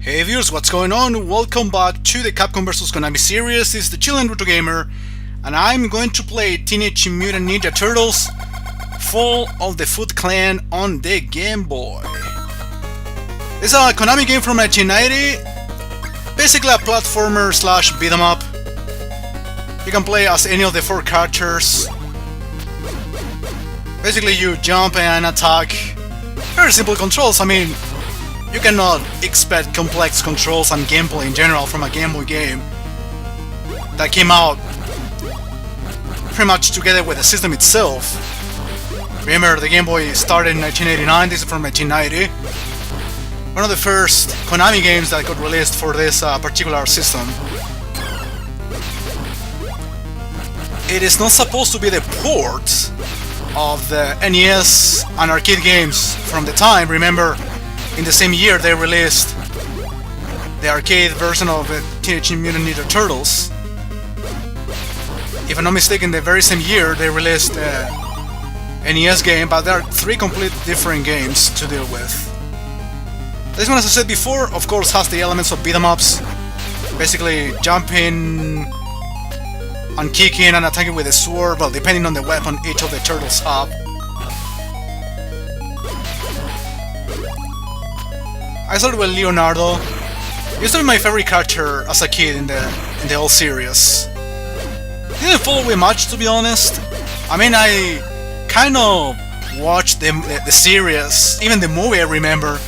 Hey viewers, what's going on? Welcome back to the Capcom vs Konami series. This is the Chill Retro Gamer, and I'm going to play Teenage Mutant Ninja Turtles Fall of the Foot Clan on the Game Boy. It's a Konami game from 1990, basically a platformer slash beat 'em up. You can play as any of the four characters. Basically you jump and attack. Very simple controls. I mean, you cannot expect complex controls and gameplay in general from a Game Boy game that came out pretty much together with the system itself. Remember, the Game Boy started in 1989, this is from 1990. One of the first Konami games that got released for this particular system. It is not supposed to be the port of the NES and arcade games from the time. Remember, in the same year they released the arcade version of Teenage Mutant Ninja Turtles. If I'm not mistaken, the very same year they released the NES game, but there are three completely different games to deal with. This one, as I said before, of course has the elements of beat 'em ups, basically jumping and kicking and attacking with a sword, well, depending on the weapon each of the turtles have. I started with Leonardo. He used to be my favorite character as a kid in the whole series. Didn't follow me much, to be honest. I mean, I kind of watched the series, even the movie I remember,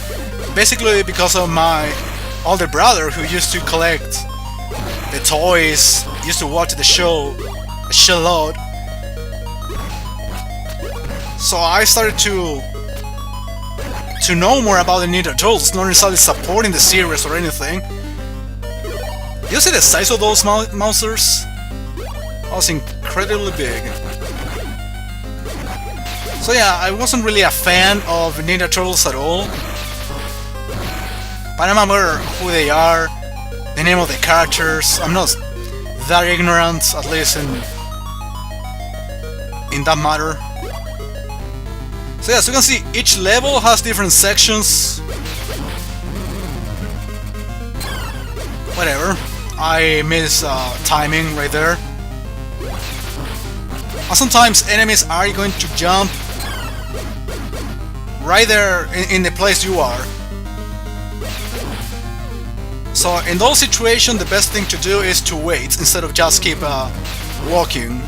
basically because of my older brother who used to collect the toys, used to watch the show a shitload. So I started to know more about the Ninja Turtles, not necessarily supporting the series or anything. You see the size of those monsters? That was incredibly big. So yeah, I wasn't really a fan of Ninja Turtles at all. But I remember who they are, the name of the characters. I'm not that ignorant, at least in that matter. So yeah, as you can see, each level has different sections. Whatever. I miss timing right there. And sometimes enemies are going to jump right there in the place you are. So in those situations, the best thing to do is to wait instead of just keep walking.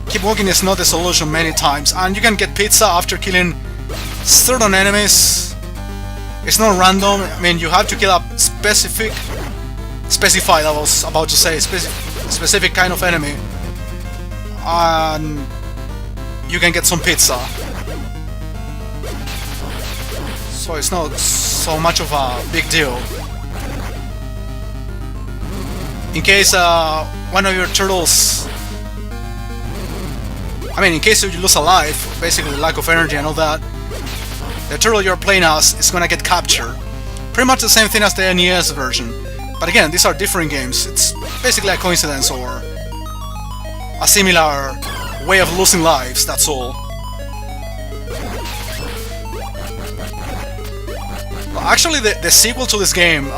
Keep walking is not the solution many times, and you can get pizza after killing certain enemies. It's not random. I mean, you have to kill a specified, I was about to say, specific kind of enemy, and you can get some pizza. So it's not so much of a big deal. In case one of your turtles, in case you lose a life, basically lack of energy and all that, the turtle you're playing as is gonna get captured. Pretty much the same thing as the NES version. But again, these are different games. It's basically a coincidence or a similar way of losing lives, that's all. Well, actually, the sequel to this game,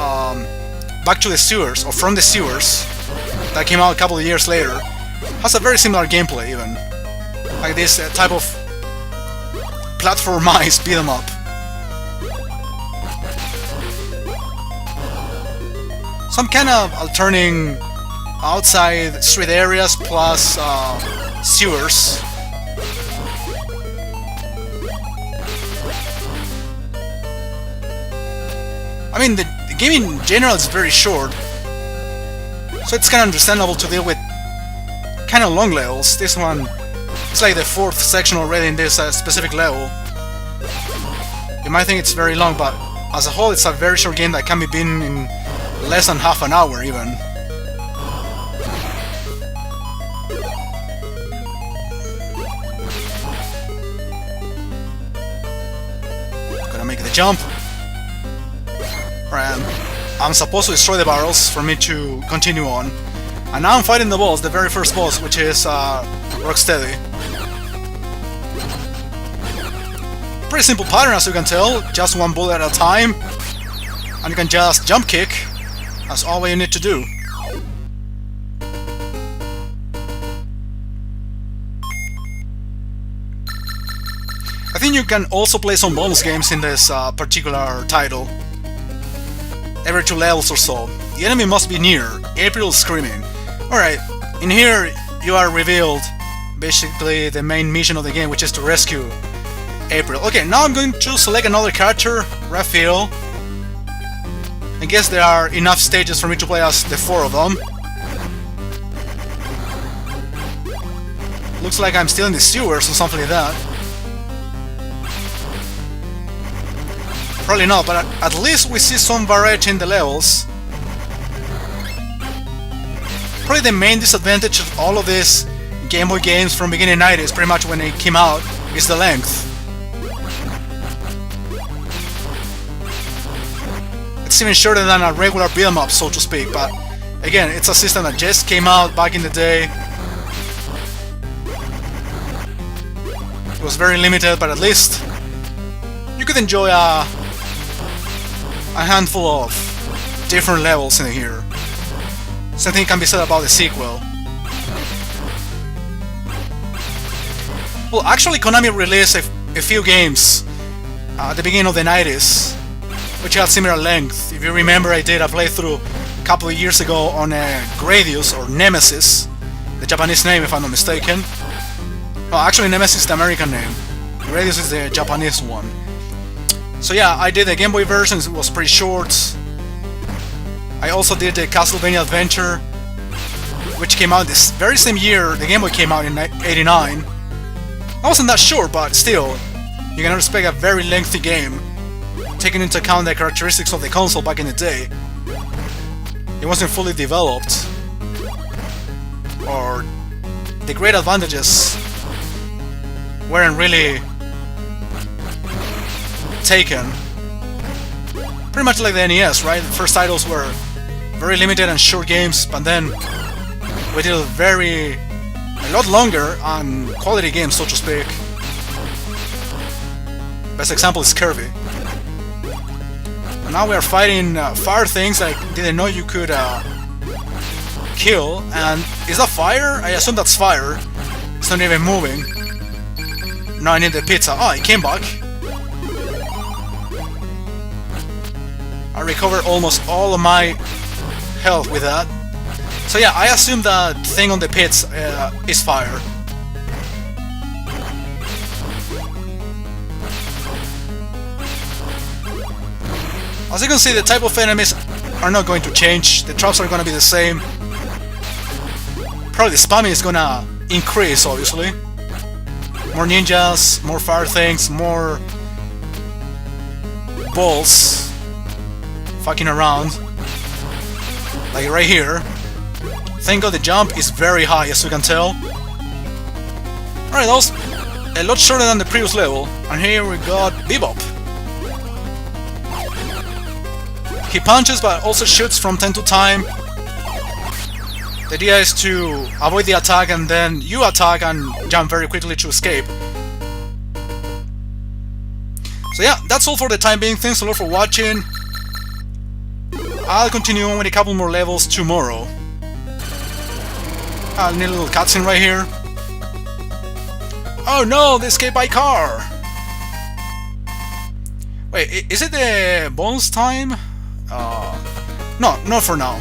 Back to the Sewers, or From the Sewers, that came out a couple of years later, has a very similar gameplay even. Like this type of platformized beat 'em up. Some kind of alternating outside street areas plus sewers. I mean, the game in general is very short, so it's kind of understandable to deal with kind of long levels. This one, it's like the fourth section already in this specific level. You might think it's very long, but as a whole it's a very short game that can be beaten in less than half an hour even. Gonna make the jump. I'm supposed to destroy the barrels for me to continue on. And now I'm fighting the boss, the very first boss, which is Rocksteady. Pretty simple pattern, as you can tell, just one bullet at a time, and you can just jump kick. That's all you need to do. I think you can also play some bonus games in this particular title. Every 2 levels or so. The enemy must be near. April is screaming. Alright, in here you are revealed basically the main mission of the game, which is to rescue April. Okay, now I'm going to select another character, Raphael. I guess there are enough stages for me to play as the 4 of them. Looks like I'm still in the sewers or something like that. Probably not, but at least we see some variety in the levels. Probably the main disadvantage of all of these Game Boy games from beginning 90s, pretty much when they came out, is the length. It's even shorter than a regular beat-em up, so to speak, but again, it's a system that just came out back in the day. It was very limited, but at least you could enjoy a handful of different levels in here. Something can be said about the sequel. Well, actually Konami released a few games at the beginning of the 90s, which had similar length. If you remember, I did a playthrough a couple of years ago on Gradius, or Nemesis, the Japanese name if I'm not mistaken. Oh, actually Nemesis is the American name. Gradius is the Japanese one. So yeah, I did the Game Boy version, it was pretty short. I also did the Castlevania Adventure, which came out this very same year the Game Boy came out in '89. I wasn't that short, but still, you cannot expect a very lengthy game, taking into account the characteristics of the console back in the day. It wasn't fully developed, or the great advantages weren't really taken. Pretty much like the NES, right? The first titles were very limited and short games, but then we did a lot longer and quality games, so to speak. Best example is Kirby. And now we are fighting fire things I didn't know you could kill. And is that fire? I assume that's fire. It's not even moving. Now I need the pizza. Oh, it came back. I recovered almost all of my health with that. So yeah, I assume that thing on the pits is fire. As you can see, the type of enemies are not going to change. The traps are going to be the same. Probably the spamming is going to increase, obviously. More ninjas, more fire things, more balls fucking around. Like right here. Thank God the jump is very high, as you can tell. Alright, that was a lot shorter than the previous level. And here we got Bebop. He punches but also shoots from time to time. The idea is to avoid the attack and then you attack and jump very quickly to escape. So yeah, that's all for the time being. Thanks a lot for watching. I'll continue on with a couple more levels tomorrow. I need a little cutscene right here. Oh no, they escaped by car! Wait, is it the bonus time? No, not for now.